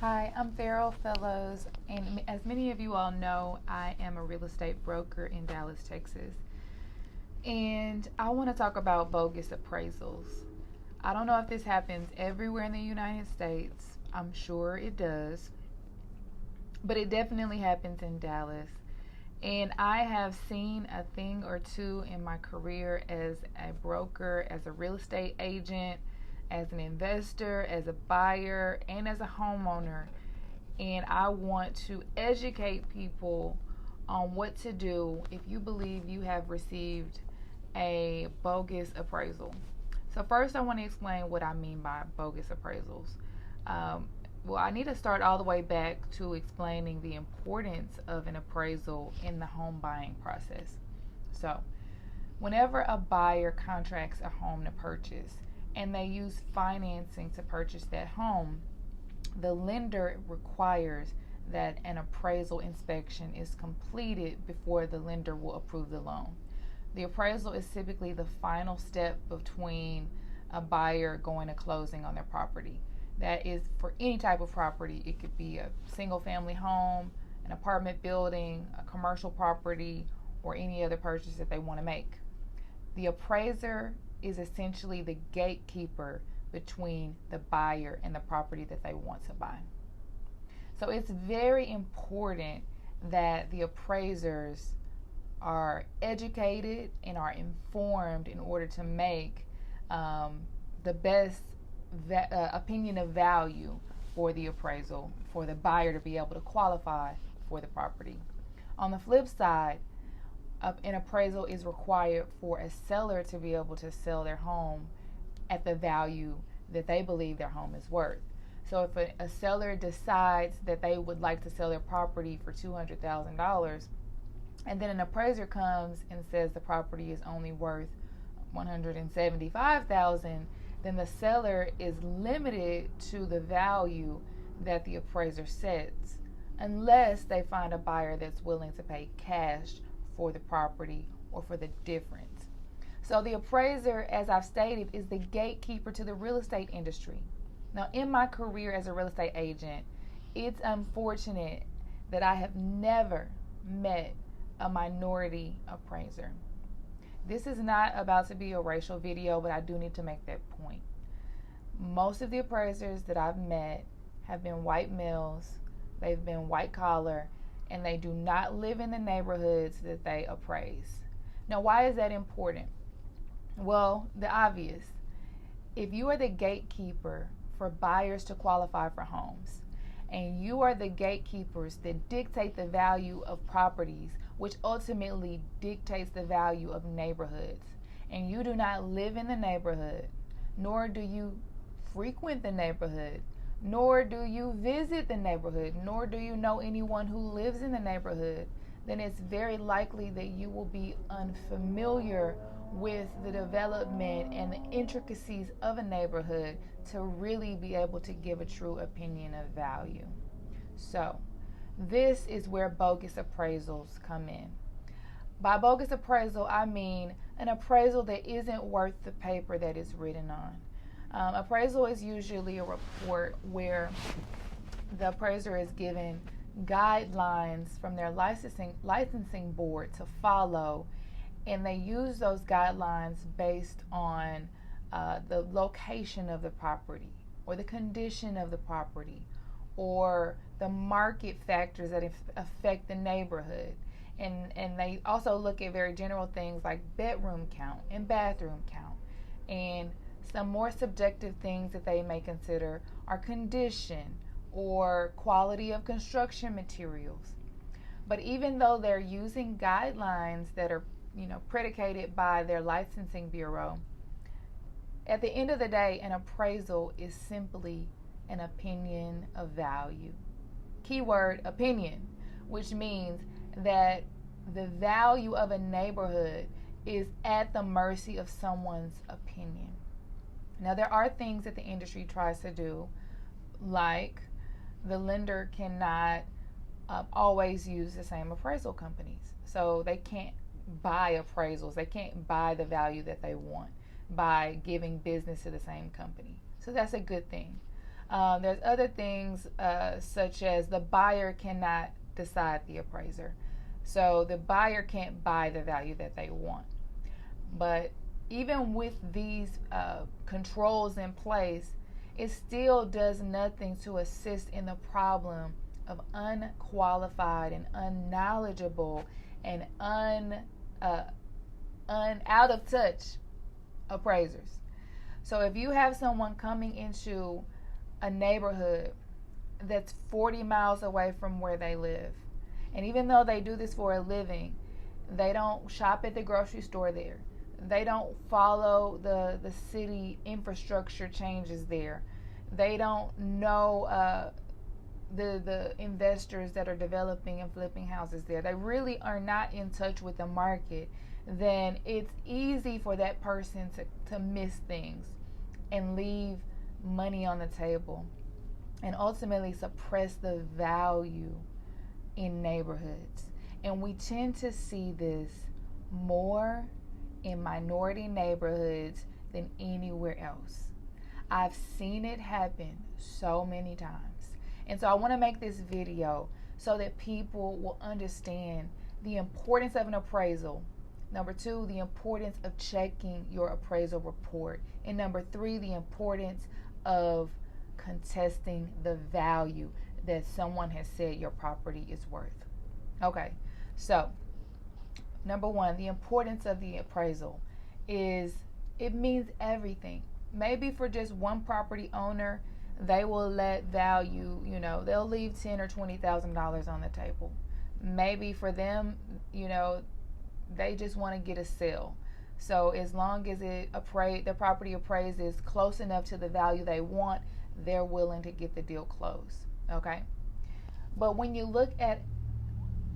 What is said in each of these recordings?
Hi, I'm Farrell Fellows, and as many of you all know, I am a real estate broker in Dallas, Texas. And I want to talk about bogus appraisals. I don't know if this happens everywhere in the United States. I'm sure it does. But it definitely happens in Dallas. And I have seen a thing or two in my career as a broker, as a real estate agent, as an investor, as a buyer, and as a homeowner. And I want to educate people on what to do if you believe you have received a bogus appraisal. So first I want to explain what I mean by bogus appraisals. Well, I need to start all the way back to explaining the importance of an appraisal in the home buying process. So, whenever a buyer contracts a home to purchase and they use financing to purchase that home, the lender requires that an appraisal inspection is completed before the lender will approve the loan. The appraisal is typically the final step between a buyer going to closing on their property. That is for any type of property. It could be a single family home, an apartment building, a commercial property, or any other purchase that they want to make. The appraiser is essentially the gatekeeper between the buyer and the property that they want to buy. So it's very important that the appraisers are educated and are informed in order to make the best opinion of value for the appraisal, for the buyer to be able to qualify for the property. On the flip side, an appraisal is required for a seller to be able to sell their home at the value that they believe their home is worth. So if a seller decides that they would like to sell their property for $200,000, and then an appraiser comes and says the property is only worth $175,000, then the seller is limited to the value that the appraiser sets unless they find a buyer that's willing to pay cash for the property or for the difference. So the appraiser, as I've stated, is the gatekeeper to the real estate industry. Now, in my career as a real estate agent, it's unfortunate that I have never met a minority appraiser. This is not about to be a racial video, but I do need to make that point. Most of the appraisers that I've met have been white males, they've been white collar, and they do not live in the neighborhoods that they appraise. Now, why is that important? Well, the obvious. If you are the gatekeeper for buyers to qualify for homes, and you are the gatekeepers that dictate the value of properties, which ultimately dictates the value of neighborhoods, and you do not live in the neighborhood, nor do you frequent the neighborhood, nor do you visit the neighborhood, nor do you know anyone who lives in the neighborhood, then it's very likely that you will be unfamiliar with the development and the intricacies of a neighborhood to really be able to give a true opinion of value. So, this is where bogus appraisals come in. By bogus appraisal, I mean an appraisal that isn't worth the paper that it's written on. Appraisal is usually a report where the appraiser is given guidelines from their licensing board to follow, and they use those guidelines based on the location of the property or the condition of the property or the market factors that affect the neighborhood. And they also look at very general things like bedroom count and bathroom count. And some more subjective things that they may consider are condition or quality of construction materials. But even though they're using guidelines that are, predicated by their licensing bureau, at the end of the day, an appraisal is simply an opinion of value. Keyword opinion, which means that the value of a neighborhood is at the mercy of someone's opinion. Now, there are things that the industry tries to do, like the lender cannot always use the same appraisal companies. So they can't buy appraisals. They can't buy the value that they want by giving business to the same company. So that's a good thing. There's other things such as the buyer cannot decide the appraiser. So the buyer can't buy the value that they want. But even with these controls in place, it still does nothing to assist in the problem of unqualified and unknowledgeable and out of touch appraisers. So if you have someone coming into a neighborhood that's 40 miles away from where they live, and even though they do this for a living, they don't shop at the grocery store there. They don't follow the city infrastructure changes there. They don't know the investors that are developing and flipping houses there. They really are not in touch with the market. Then it's easy for that person to miss things and leave money on the table and ultimately suppress the value in neighborhoods. And we tend to see this more in minority neighborhoods than anywhere else. I've seen it happen so many times. And so I want to make this video so that people will understand the importance of an appraisal. Number 2, the importance of checking your appraisal report. And number 3, the importance of contesting the value that someone has said your property is worth. Okay, so number 1, the importance of the appraisal is it means everything. Maybe for just one property owner, they will let value, they'll leave $10,000 or $20,000 on the table. Maybe for them, they just want to get a sale. So as long as the property appraises close enough to the value they want, they're willing to get the deal closed. Okay. But when you look at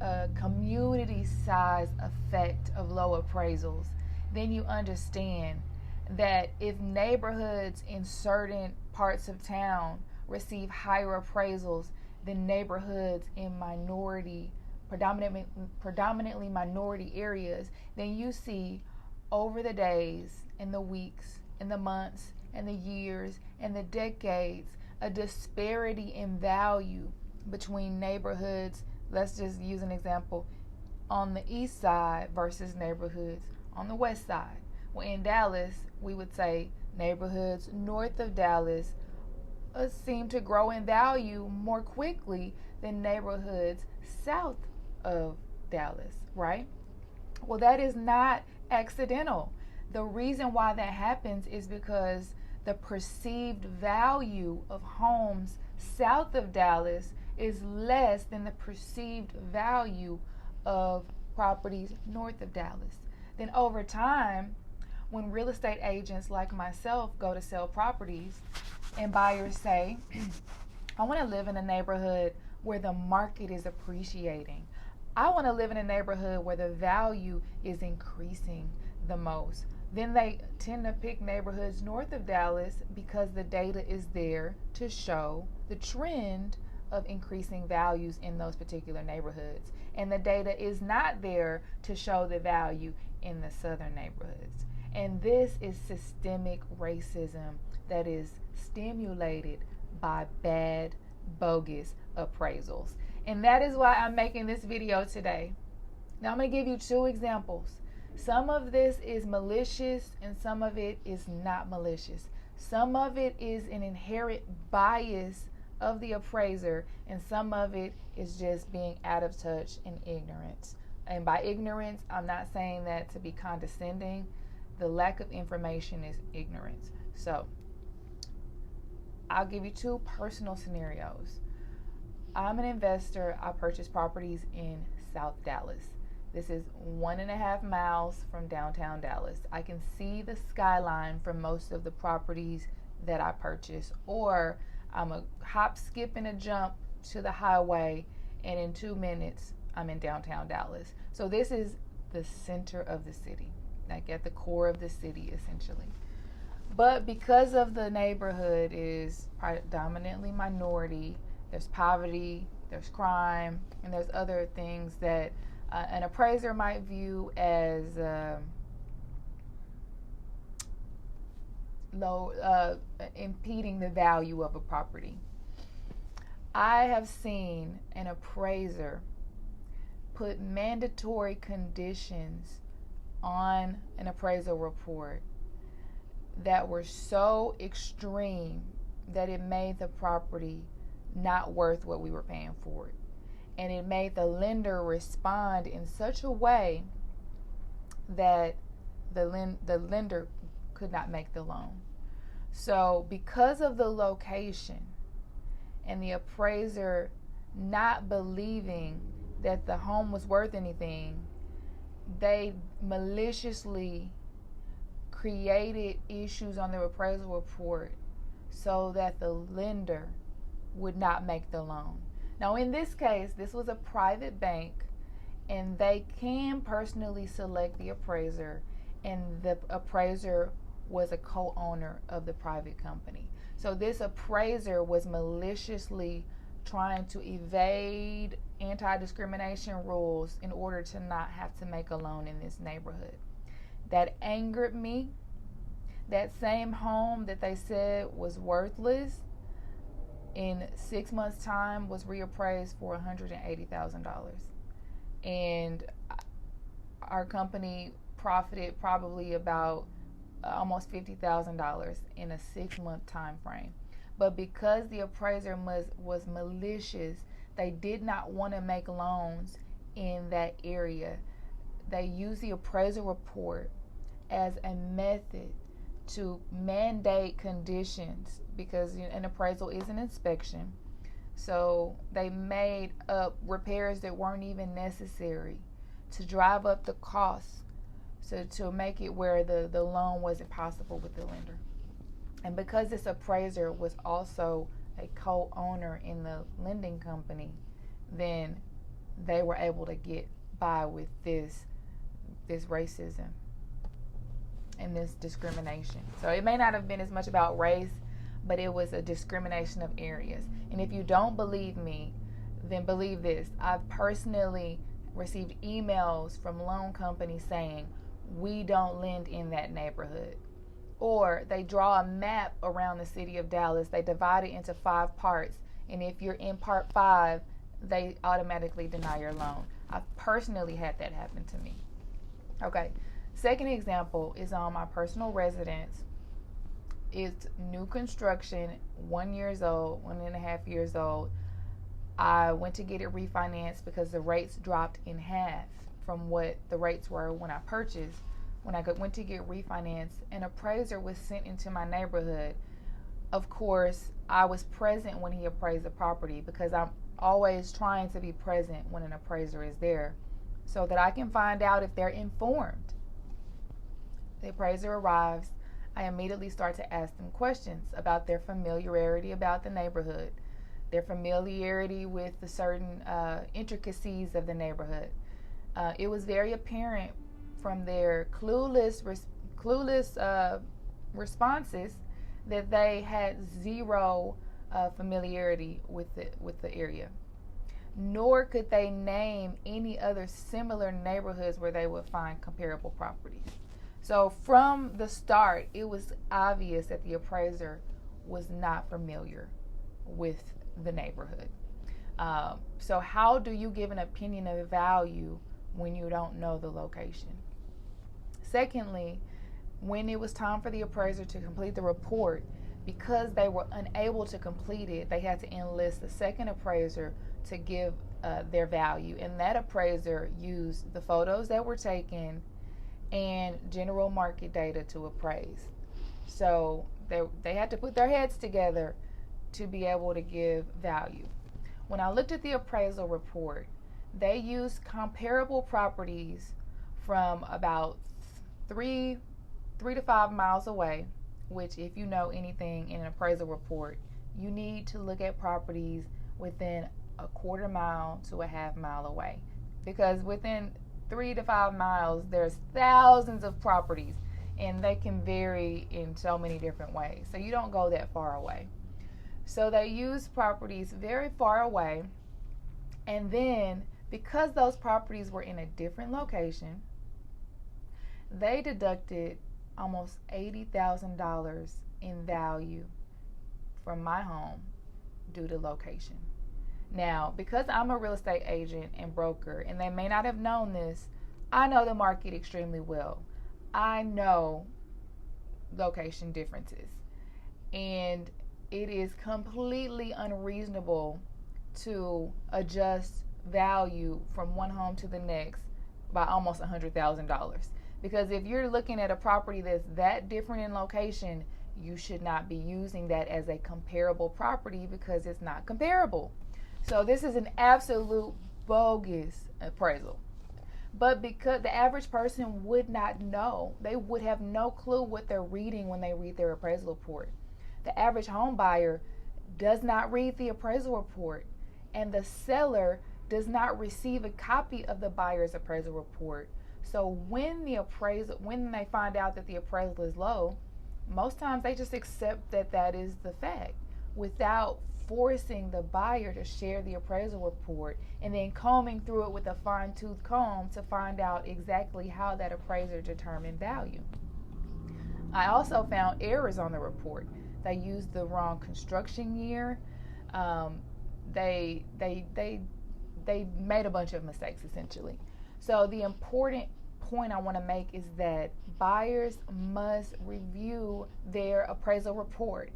a community size effect of low appraisals, then you understand that if neighborhoods in certain parts of town receive higher appraisals than neighborhoods in predominantly minority areas, then you see over the days and the weeks and the months and the years and the decades a disparity in value between neighborhoods. Let's just use an example on the east side versus neighborhoods on the west side. Well, in Dallas, we would say neighborhoods north of Dallas seem to grow in value more quickly than neighborhoods south of Dallas, right? Well, that is not accidental. The reason why that happens is because the perceived value of homes south of Dallas is less than the perceived value of properties north of Dallas. Then over time, when real estate agents like myself go to sell properties and buyers say, I want to live in a neighborhood where the market is appreciating. I want to live in a neighborhood where the value is increasing the most. Then they tend to pick neighborhoods north of Dallas because the data is there to show the trend of increasing values in those particular neighborhoods. And the data is not there to show the value in the southern neighborhoods. And this is systemic racism that is stimulated by bad, bogus appraisals. And that is why I'm making this video today. Now I'm going to give you 2 examples. Some of this is malicious and some of it is not malicious. Some of it is an inherent bias of the appraiser, and some of it is just being out of touch and ignorance. And by ignorance, I'm not saying that to be condescending. The lack of information is ignorance. So I'll give you 2 personal scenarios. I'm an investor. I purchase properties in South Dallas. This is 1.5 miles from downtown Dallas. I can see the skyline from most of the properties that I purchase, or I'm a hop, skip, and a jump to the highway, and in 2 minutes, I'm in downtown Dallas. So this is the center of the city, like at the core of the city, essentially. But because of the neighborhood is predominantly minority, there's poverty, there's crime, and there's other things that an appraiser might view as impeding the value of a property. I have seen an appraiser put mandatory conditions on an appraisal report that were so extreme that it made the property not worth what we were paying for it. And it made the lender respond in such a way that the lender could not make the loan. So because of the location and the appraiser not believing that the home was worth anything, they maliciously created issues on the appraisal report so that the lender would not make the loan. Now in this case, this was a private bank, and they can personally select the appraiser, and the appraiser was a co-owner of the private company. So this appraiser was maliciously trying to evade anti-discrimination rules in order to not have to make a loan in this neighborhood. That angered me. That same home that they said was worthless, in 6 months' time was reappraised for $180,000. And our company profited probably about almost $50,000 in a 6-month time frame. But because the appraiser was malicious, they did not want to make loans in that area. They used the appraisal report as a method to mandate conditions, because an appraisal is an inspection. So they made up repairs that weren't even necessary to drive up the costs, so to make it where the loan wasn't possible with the lender. And because this appraiser was also a co-owner in the lending company, then they were able to get by with this racism and this discrimination. So it may not have been as much about race, but it was a discrimination of areas. And if you don't believe me, then believe this. I've personally received emails from loan companies saying, we don't lend in that neighborhood. Or they draw a map around the city of Dallas. They divide it into 5 parts. And if you're in part 5, they automatically deny your loan. I've personally had that happen to me. Okay. Second example is on my personal residence. It's new construction, 1 year old, 1.5 years old. I went to get it refinanced because the rates dropped in half from what the rates were when I purchased. When I went to get refinanced, an appraiser was sent into my neighborhood. Of course, I was present when he appraised the property, because I'm always trying to be present when an appraiser is there so that I can find out if they're informed. The appraiser arrives. I immediately start to ask them questions about their familiarity about the neighborhood, their familiarity with the certain intricacies of the neighborhood. It was very apparent from their clueless responses that they had zero familiarity with the area. Nor could they name any other similar neighborhoods where they would find comparable properties. So from the start, it was obvious that the appraiser was not familiar with the neighborhood. So how do you give an opinion of value when you don't know the location? Secondly, when it was time for the appraiser to complete the report, because they were unable to complete it, they had to enlist a second appraiser to give their value. And that appraiser used the photos that were taken and general market data to appraise. So they had to put their heads together to be able to give value. When I looked at the appraisal report, they used comparable properties from about 3 to 5 miles away, which, if you know anything in an appraisal report, you need to look at properties within a 1/4 mile to a 1/2 mile away, because within 3 to 5 miles there's thousands of properties, and they can vary in so many different ways. So you don't go that far away. So they use properties very far away, and then because those properties were in a different location, they deducted almost $80,000 in value from my home due to location. Now, because I'm a real estate agent and broker, and they may not have known this, I know the market extremely well. I know location differences. And it is completely unreasonable to adjust value from one home to the next by almost $100,000. Because if you're looking at a property that's that different in location, you should not be using that as a comparable property because it's not comparable. So this is an absolute bogus appraisal. But because the average person would not know, they would have no clue what they're reading when they read their appraisal report. The average home buyer does not read the appraisal report, and the seller does not receive a copy of the buyer's appraisal report. So when they find out that the appraisal is low, most times they just accept that that is the fact without forcing the buyer to share the appraisal report and then combing through it with a fine-tooth comb to find out exactly how that appraiser determined value. I also found errors on the report. They used the wrong construction year. They made a bunch of mistakes essentially. So the important point I want to make is that buyers must review their appraisal report.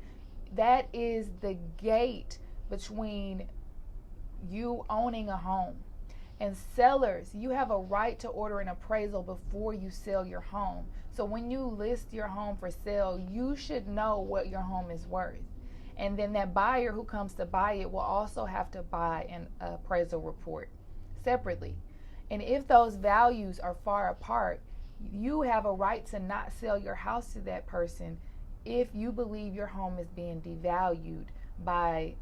That is the gate between you owning a home. And sellers, you have a right to order an appraisal before you sell your home. So when you list your home for sale, you should know what your home is worth. And then that buyer who comes to buy it will also have to buy an appraisal report separately. And if those values are far apart, you have a right to not sell your house to that person if you believe your home is being devalued by,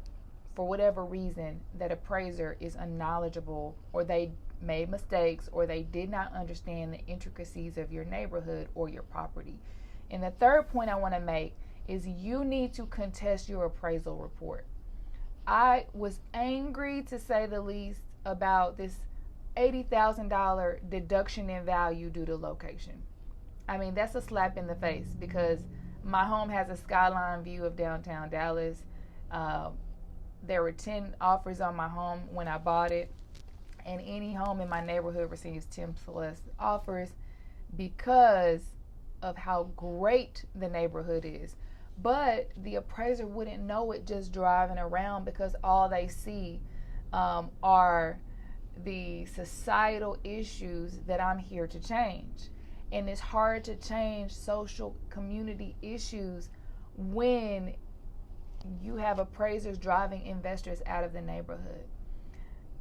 for whatever reason, that appraiser is unknowledgeable, or they made mistakes, or they did not understand the intricacies of your neighborhood or your property. And the third point I want to make is you need to contest your appraisal report. I was angry, to say the least, about this $80,000 deduction in value due to location. I mean, that's a slap in the face because my home has a skyline view of downtown Dallas. There were 10 offers on my home when I bought it, and any home in my neighborhood receives 10 plus offers because of how great the neighborhood is. But the appraiser wouldn't know it just driving around because all they see are the societal issues that I'm here to change. And it's hard to change social community issues when you have appraisers driving investors out of the neighborhood.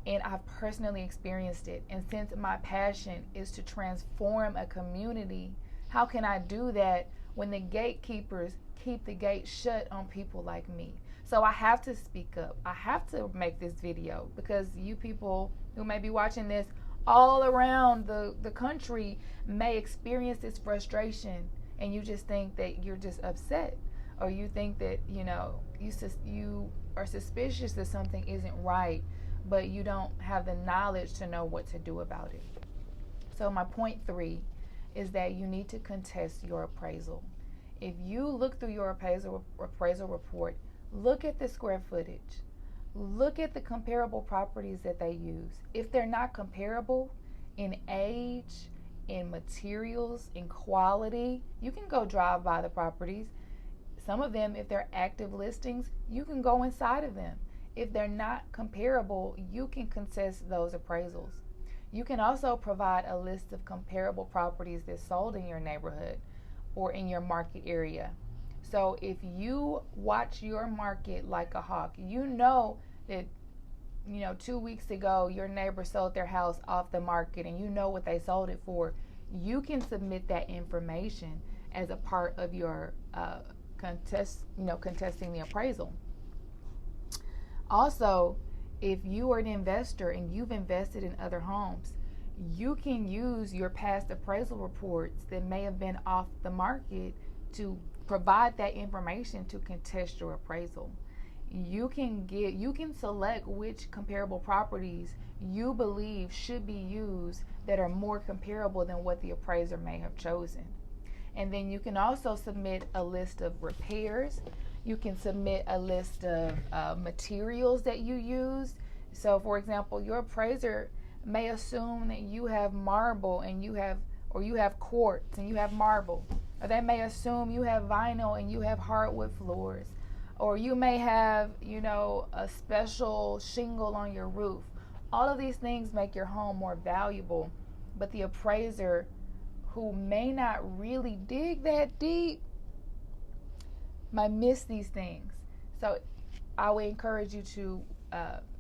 And I've personally experienced it. And since my passion is to transform a community, how can I do that when the gatekeepers keep the gate shut on people like me? So I have to speak up. I have to make this video because you people who may be watching this all around the country may experience this frustration, and you just think that you're just upset, or you think that you are suspicious that something isn't right, but you don't have the knowledge to know what to do about it. So my point 3 is that you need to contest your appraisal. If you look through your appraisal report, look at the square footage. Look at the comparable properties that they use. If they're not comparable in age, in materials, in quality, you can go drive by the properties. Some of them, if they're active listings, you can go inside of them. If they're not comparable, you can contest those appraisals. You can also provide a list of comparable properties that sold in your neighborhood or in your market area. So if you watch your market like a hawk, you know that 2 weeks ago your neighbor sold their house off the market and you know what they sold it for. You can submit that information as a part of your contesting the appraisal. Also, if you are an investor and you've invested in other homes, you can use your past appraisal reports that may have been off the market to provide that information to contest your appraisal. You can select which comparable properties you believe should be used that are more comparable than what the appraiser may have chosen. And then you can also submit a list of repairs. You can submit a list of materials that you used. So for example, your appraiser may assume that you have marble and you have quartz and you have marble. Or they may assume you have vinyl and you have hardwood floors. Or you may have, a special shingle on your roof. All of these things make your home more valuable, but the appraiser, who may not really dig that deep, might miss these things. So I would encourage you to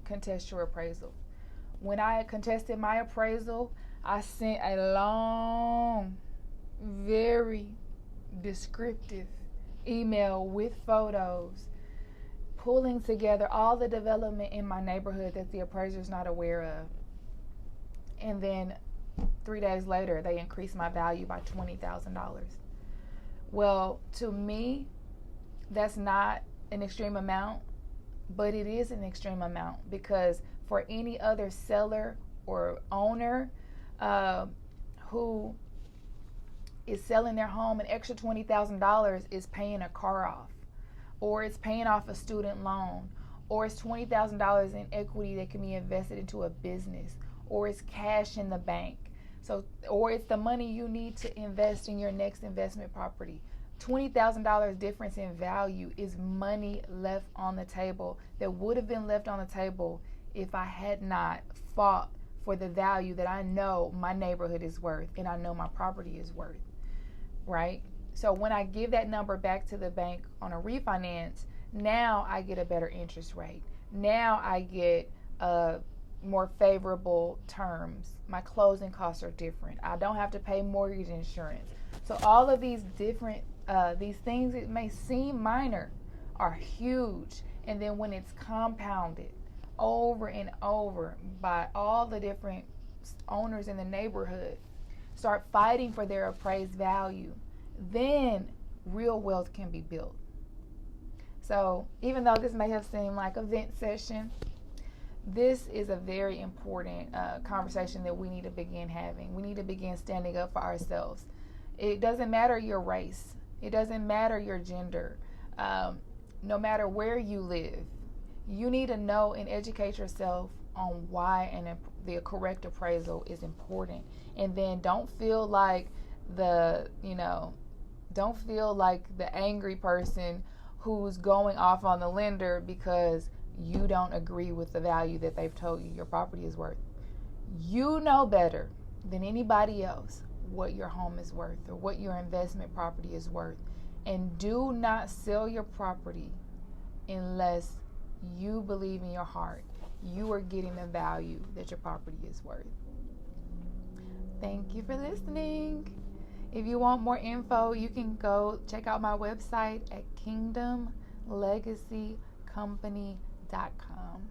contest your appraisal. When I contested my appraisal, I sent a long, very descriptive email with photos, pulling together all the development in my neighborhood that the appraiser is not aware of. And then 3 days later, they increased my value by $20,000. Well, to me, that's not an extreme amount, but it is an extreme amount, because for any other seller or owner who is selling their home, an extra $20,000 is paying a car off, or it's paying off a student loan, or it's $20,000 in equity that can be invested into a business, or it's cash in the bank. So, or it's the money you need to invest in your next investment property. $20,000 difference in value is money left on the table that would have been left on the table if I had not fought for the value that I know my neighborhood is worth and I know my property is worth, right? So when I give that number back to the bank on a refinance, now I get a better interest rate. Now I get more favorable terms. My closing costs are different. I don't have to pay mortgage insurance. So all of these different these things that may seem minor are huge. And then when it's compounded over and over by all the different owners in the neighborhood start fighting for their appraised value, then real wealth can be built. So even though this may have seemed like a vent session, this is a very important conversation that we need to begin having. We need to begin standing up for ourselves. It doesn't matter your race. It doesn't matter your gender. No matter where you live, you need to know and educate yourself on why the correct appraisal is important. And then don't feel like the angry person who's going off on the lender because you don't agree with the value that they've told you your property is worth. You know better than anybody else what your home is worth or what your investment property is worth. And do not sell your property unless you believe in your heart you are getting the value that your property is worth. Thank you for listening. If you want more info, you can go check out my website at kingdomlegacycompany.com.